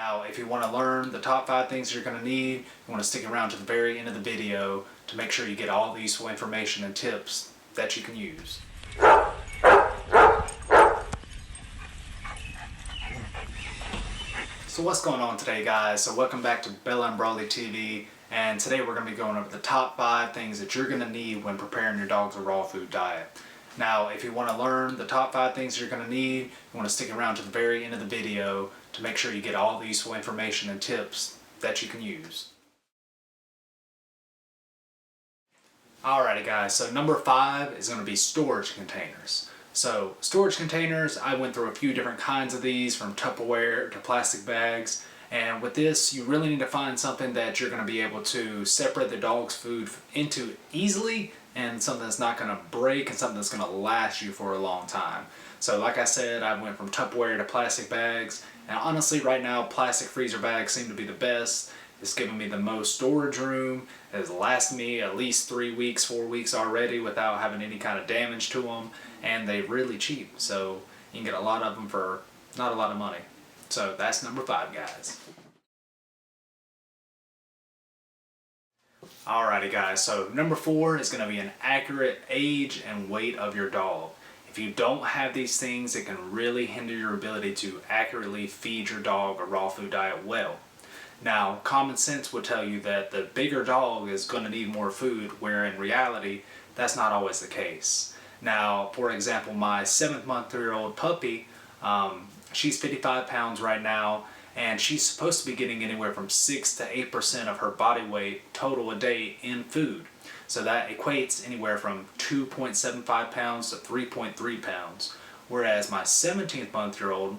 Now, if you want to learn the top 5 things you're going to need, you want to stick around to the very end of the video to make sure you get all the useful information and tips that you can use. So what's going on today, guys? So welcome back to Bella and Brawley TV, and today we're going to be going over the top 5 things that you're going to need when preparing your dog's raw food diet. Now, if you want to learn the top 5 things you're going to need, you want to stick around to the very end of the video to make sure you get all the useful information and tips that you can use. Alrighty guys, so number 5 is going to be storage containers. So storage containers, I went through a few different kinds of these, from Tupperware to plastic bags, and with this you really need to find something that you're going to be able to separate the dog's food into easily, and something that's not going to break and something that's going to last you for a long time. So like I said, I went from Tupperware to plastic bags, and honestly right now plastic freezer bags seem to be the best. It's giving me the most storage room. It has lasted me at least 3 weeks, 4 weeks already without having any kind of damage to them, and they're really cheap, so you can get a lot of them for not a lot of money. So that's number 5, guys. Alrighty guys, so number 4 is going to be an accurate age and weight of your dog. If you don't have these things, it can really hinder your ability to accurately feed your dog a raw food diet well. Now, common sense would tell you that the bigger dog is going to need more food, where in reality, that's not always the case. Now, for example, my 7-month-old puppy, she's 55 pounds right now, and she's supposed to be getting anywhere from 6 to 8% of her body weight total a day in food. So that equates anywhere from 2.75 pounds to 3.3 pounds. Whereas my 17-month-old,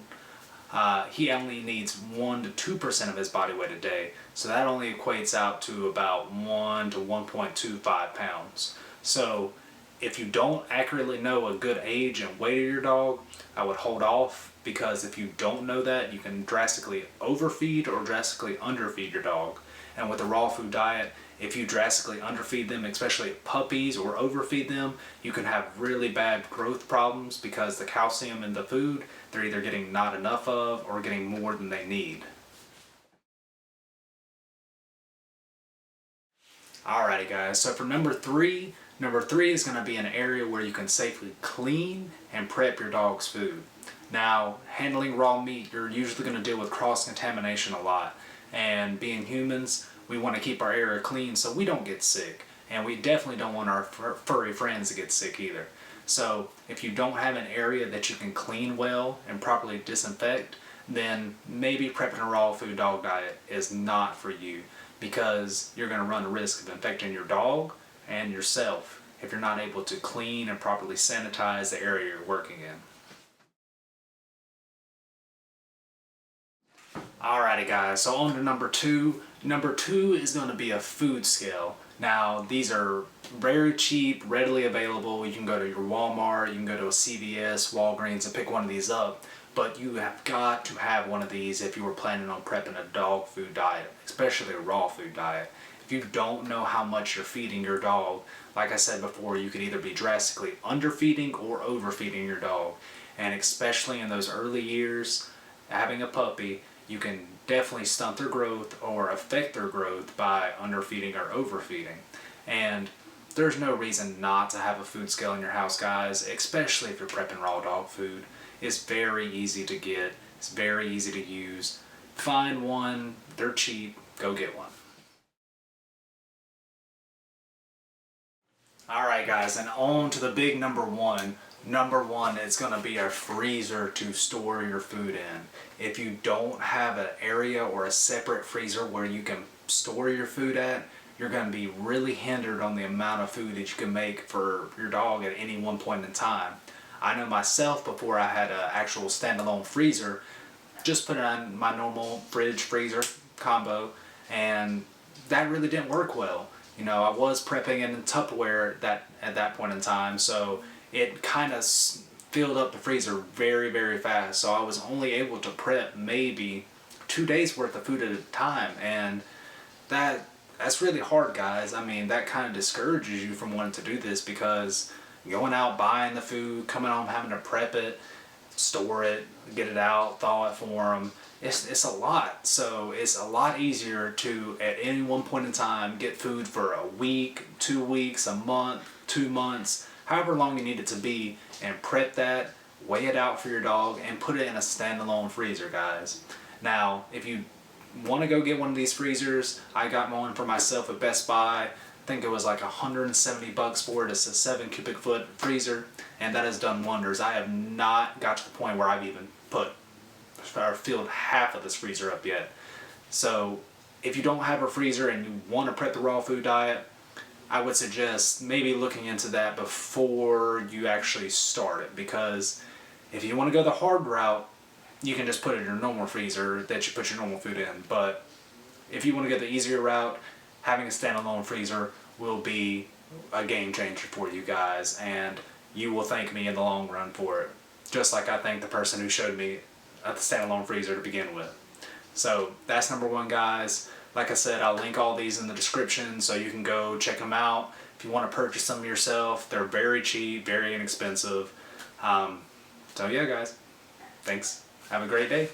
he only needs 1 to 2% of his body weight a day. So that only equates out to about 1 to 1.25 pounds. So if you don't accurately know a good age and weight of your dog, I would hold off, because if you don't know that, you can drastically overfeed or drastically underfeed your dog. And with a raw food diet, if you drastically underfeed them, especially puppies, or overfeed them, you can have really bad growth problems, because the calcium in the food, they're either getting not enough of or getting more than they need. Alrighty guys, so for number 3 is going to be an area where you can safely clean and prep your dog's food. Now, handling raw meat, you're usually going to deal with cross-contamination a lot, and being humans, we want to keep our area clean so we don't get sick, and we definitely don't want our furry friends to get sick either. So if you don't have an area that you can clean well and properly disinfect, then maybe prepping a raw food dog diet is not for you, because you're going to run the risk of infecting your dog and yourself if you're not able to clean and properly sanitize the area you're working in. Alrighty guys, so on to number 2. Number 2 is going to be a food scale. Now, these are very cheap, readily available. You can go to your Walmart, you can go to a CVS, Walgreens, and pick one of these up. But you have got to have one of these if you were planning on prepping a dog food diet, especially a raw food diet. If you don't know how much you're feeding your dog, like I said before, you could either be drastically underfeeding or overfeeding your dog. And especially in those early years, having a puppy, you can definitely stunt their growth or affect their growth by underfeeding or overfeeding. And there's no reason not to have a food scale in your house, guys, especially if you're prepping raw dog food. It's very easy to get, it's very easy to use. Find one, they're cheap, go get one. Alright guys, and on to the big number 1. Number 1 is going to be a freezer to store your food in. If you don't have an area or a separate freezer where you can store your food at, you're going to be really hindered on the amount of food that you can make for your dog at any one point in time. I know myself, before I had an actual standalone freezer, just put it on my normal fridge freezer combo, and that really didn't work well. You know, I was prepping in Tupperware at that point in time, so it kind of filled up the freezer very, very fast. So I was only able to prep maybe 2 days worth of food at a time, and that's really hard, guys. I mean, that kind of discourages you from wanting to do this, because going out, buying the food, coming home, having to prep it, store it, get it out, thaw it for them, it's a lot. So it's a lot easier to, at any one point in time, get food for a week, 2 weeks, a month, 2 months, however long you need it to be, and prep that, weigh it out for your dog, and put it in a standalone freezer, guys. Now, if you want to go get one of these freezers, I got one for myself at Best Buy. I think it was like $170 for it. It's a 7 cubic foot freezer, and that has done wonders. I have not got to the point where I've even put or filled half of this freezer up yet. So if you don't have a freezer and you want to prep the raw food diet, I would suggest maybe looking into that before you actually start it, because if you want to go the hard route, you can just put it in your normal freezer that you put your normal food in. But if you want to go the easier route, having a standalone freezer will be a game changer for you guys, and you will thank me in the long run for it, just like I thank the person who showed me a standalone freezer to begin with. So that's number one, guys. Like I said, I'll link all these in the description so you can go check them out. If you want to purchase them yourself, they're very cheap, very inexpensive. So yeah, guys, thanks. Have a great day.